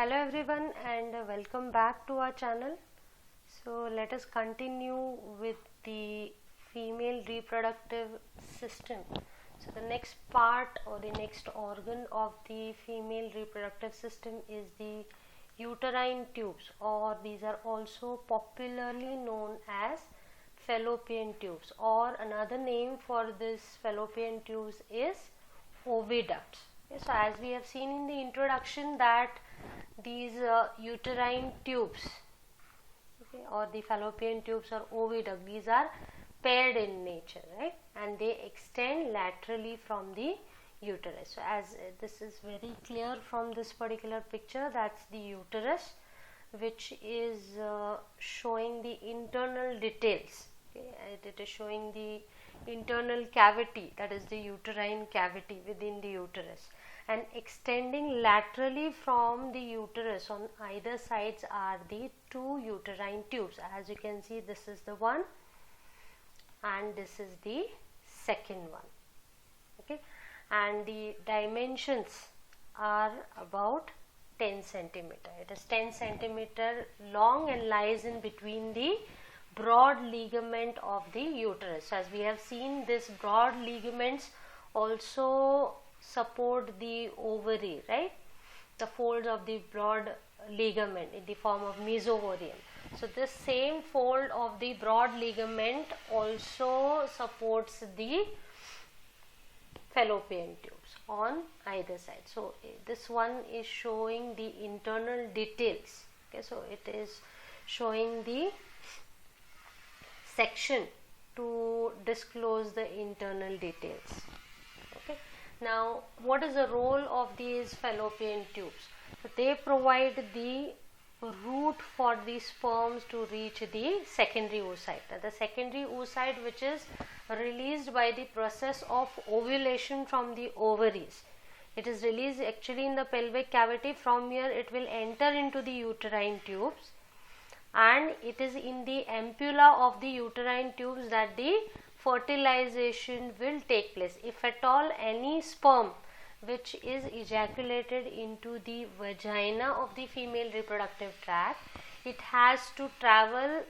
Hello everyone and welcome back to our channel. So let us continue with the female reproductive system. So the next part or the next organ of the female reproductive system is the uterine tubes, or these are also popularly known as fallopian tubes, or another name for this fallopian tubes is oviducts. Okay, so as we have seen in the introduction that these uterine tubes, okay, or the fallopian tubes or oviduct, these are paired in nature, right, and they extend laterally from the uterus. So as this is very clear from this particular picture, that's the uterus, which is showing the internal details. Okay, it is showing the internal cavity, that is the uterine cavity within the uterus, and extending laterally from the uterus on either sides are the two uterine tubes. As you can see, this is the one and this is the second one. Okay, and the dimensions are about 10 centimeter. It is 10 centimeter long and lies in between the broad ligament of the uterus. So as we have seen, this broad ligaments also support the ovary, right, the folds of the broad ligament in the form of mesovarium. So this same fold of the broad ligament also supports the fallopian tubes on either side. So this one is showing the internal details. Okay, so it is showing the section to disclose the internal details. Okay, now what is the role of these fallopian tubes? So they provide the route for the sperms to reach the secondary oocyte. Now, the secondary oocyte, which is released by the process of ovulation from the ovaries, it is released actually in the pelvic cavity. From here it will enter into the uterine tubes, and it is in the ampulla of the uterine tubes that the fertilization will take place. If at all any sperm which is ejaculated into the vagina of the female reproductive tract, it has to travel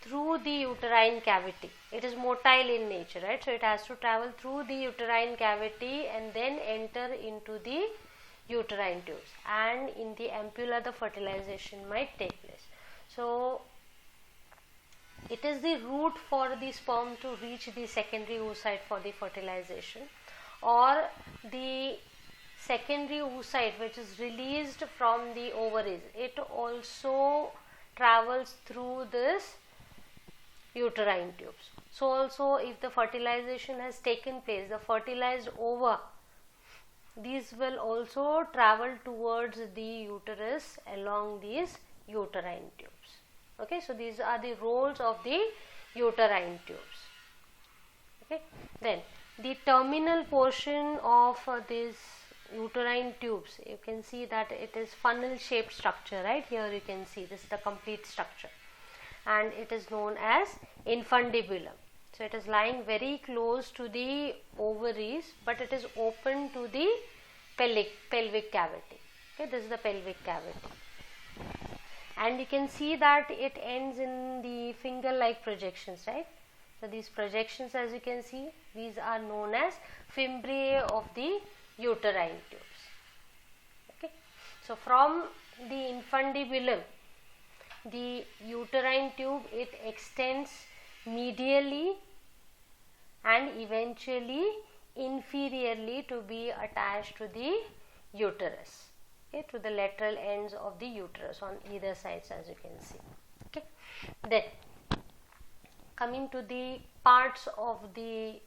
through the uterine cavity. It is motile in nature, right? So it has to travel through the uterine cavity and then enter into the uterine tubes, and in the ampulla the fertilization might take place. So it is the route for the sperm to reach the secondary oocyte for the fertilization, or the secondary oocyte which is released from the ovaries, it also travels through this uterine tubes. So also if the fertilization has taken place, the fertilized ova, these will also travel towards the uterus along these uterine tubes. Okay, so these are the roles of the uterine tubes. Okay, then the terminal portion of these uterine tubes, you can see that it is funnel shaped structure, right? Here you can see this is the complete structure, and it is known as infundibulum. So it is lying very close to the ovaries, but it is open to the pelvic cavity. Okay, this is the pelvic cavity, and you can see that it ends in the finger like projections, right? So these projections, as you can see, these are known as fimbriae of the uterine tubes. Okay, so from the infundibulum, the uterine tube, it extends medially and eventually inferiorly to be attached to the uterus. Okay, to the lateral ends of the uterus on either sides, as you can see. Okay, then coming to the parts of the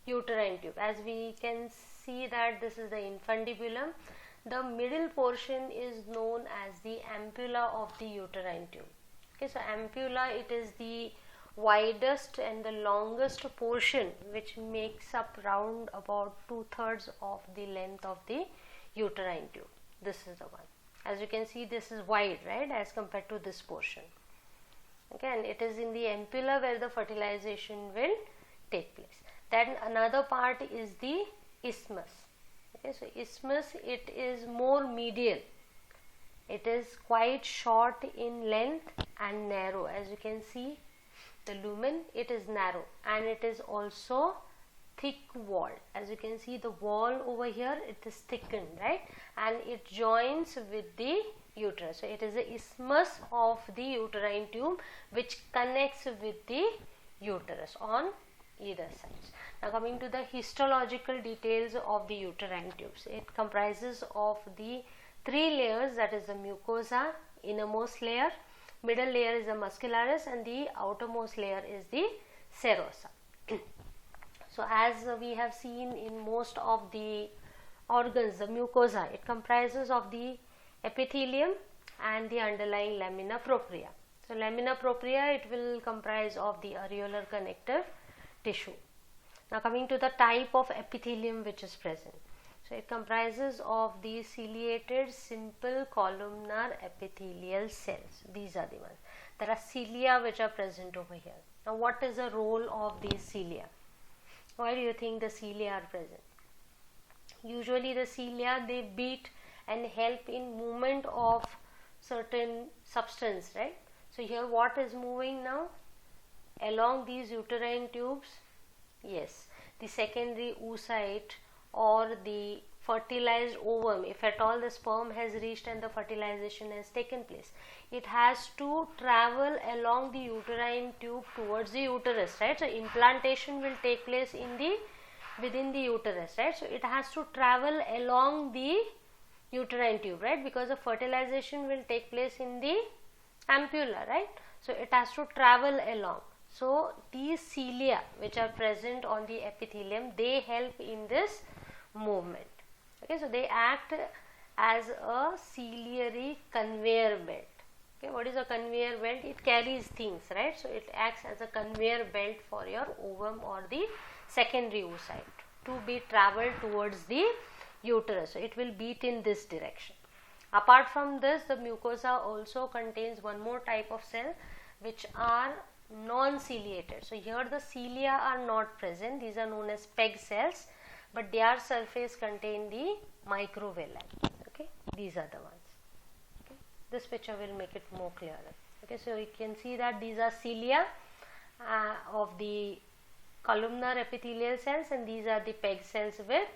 uterine tube, as we can see that this is the infundibulum. The middle portion is known as the ampulla of the uterine tube. Okay, so ampulla, it is the widest and the longest portion which makes up round about 2/3 of the length of the uterine tube. This is the one. As you can see, this is wide, right, as compared to this portion. Okay, and it is in the ampulla where the fertilization will take place. Then another part is the isthmus. Okay, so isthmus, it is more medial. It is quite short in length and narrow. As you can see, the lumen, it is narrow, and it is also thick walled. As you can see, the wall over here, it is thickened, right, and it joins with the uterus. So it is a isthmus of the uterine tube which connects with the uterus on either sides. Now coming to the histological details of the uterine tubes, it comprises of the 3 layers, that is the mucosa, innermost layer, middle layer is the muscularis, and the outermost layer is the serosa. So as we have seen in most of the organs, the mucosa, it comprises of the epithelium and the underlying lamina propria. So lamina propria, it will comprise of the areolar connective tissue. Now coming to the type of epithelium which is present. So it comprises of the ciliated simple columnar epithelial cells. These are the ones. There are cilia which are present over here. Now what is the role of these cilia? Why do you think the cilia are present? Usually the cilia, they beat and help in movement of certain substance, right? So here what is moving now? Along these uterine tubes, yes, the secondary oocyte or the fertilized ovum, if at all the sperm has reached and the fertilization has taken place, it has to travel along the uterine tube towards the uterus, right? So implantation will take place within the uterus, right? So it has to travel along the uterine tube, right? Because the fertilization will take place in the ampulla, right? So it has to travel along. So these cilia which are present on the epithelium, they help in this movement. Okay, so they act as a ciliary conveyor belt. Okay, what is a conveyor belt? It carries things, right? So it acts as a conveyor belt for your ovum or the secondary oocyte to be traveled towards the uterus. So it will beat in this direction. Apart from this, the mucosa also contains one more type of cell which are non-ciliated. So here the cilia are not present. These are known as PEG cells, but their surface contain the microvilli. Okay, these are the ones. Okay, this picture will make it more clearer. Okay, so you can see that these are cilia of the columnar epithelial cells, and these are the PEG cells with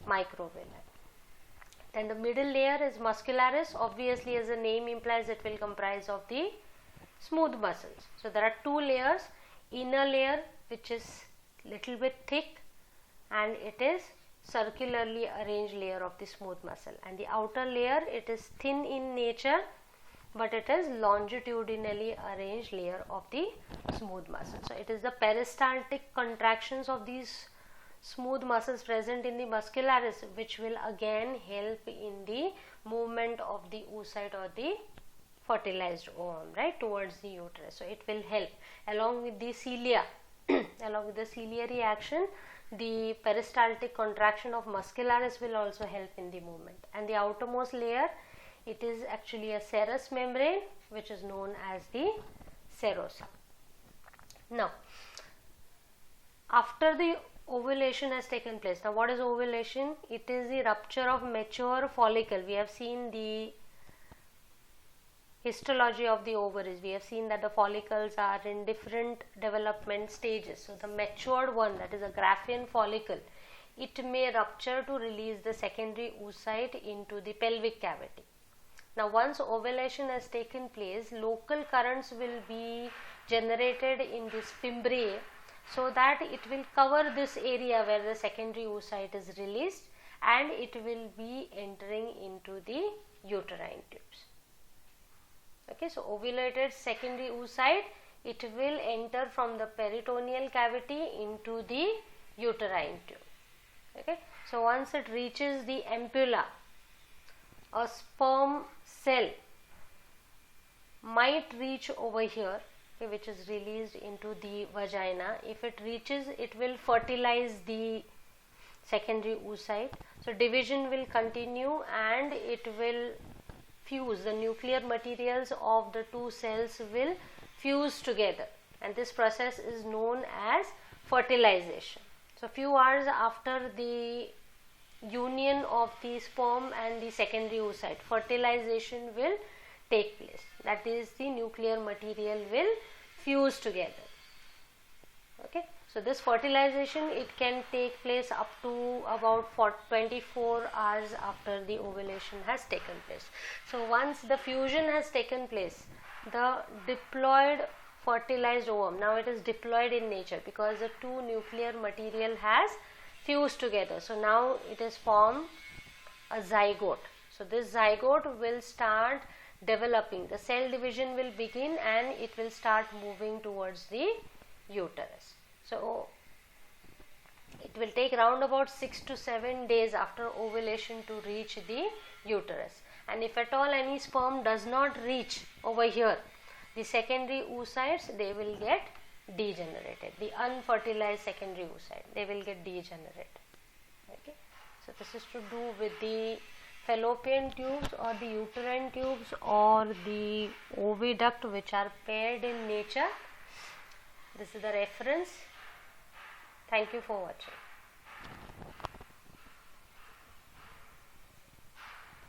microvilli. Then the middle layer is muscularis. Obviously, as the name implies, it will comprise of the smooth muscles. So there are 2 layers, inner layer which is little bit thick and it is circularly arranged layer of the smooth muscle, and the outer layer, it is thin in nature but it is longitudinally arranged layer of the smooth muscle. So it is the peristaltic contractions of these smooth muscles present in the muscularis which will again help in the movement of the oocyte or the fertilized ovum, right, towards the uterus. So it will help along with the cilia. Along with the ciliary action, the peristaltic contraction of muscularis will also help in the movement. And the outermost layer, it is actually a serous membrane which is known as the serosa. Now after the ovulation has taken place, now what is ovulation? It is the rupture of mature follicle. We have seen the histology of the ovaries. We have seen that the follicles are in different development stages. So the matured one, that is a Graafian follicle, it may rupture to release the secondary oocyte into the pelvic cavity. Now once ovulation has taken place, local currents will be generated in this fimbriae, so that it will cover this area where the secondary oocyte is released, and it will be entering into the uterine tubes. Okay, so ovulated secondary oocyte, it will enter from the peritoneal cavity into the uterine tube. Okay, so once it reaches the ampulla, a sperm cell might reach over here, okay, which is released into the vagina. If it reaches, it will fertilize the secondary oocyte. So division will continue and it will fuse. The nuclear materials of the 2 cells will fuse together, and this process is known as fertilization. So few hours after the union of the sperm and the secondary oocyte, fertilization will take place. That is, the nuclear material will fuse together. Okay, so this fertilization, it can take place up to about 24 hours after the ovulation has taken place. So once the fusion has taken place, the diploid fertilized ovum, now it is diploid in nature because the two nuclear material has fused together. So now it is formed a zygote. So this zygote will start developing. The cell division will begin and it will start moving towards the uterus. So it will take around about 6 to 7 days after ovulation to reach the uterus. And if at all any sperm does not reach over here, the secondary oocytes, they will get degenerated. The unfertilized secondary oocyte, they will get degenerated. Okay, so this is to do with the fallopian tubes or the uterine tubes or the oviduct, which are paired in nature. This is the reference. Thank you for watching.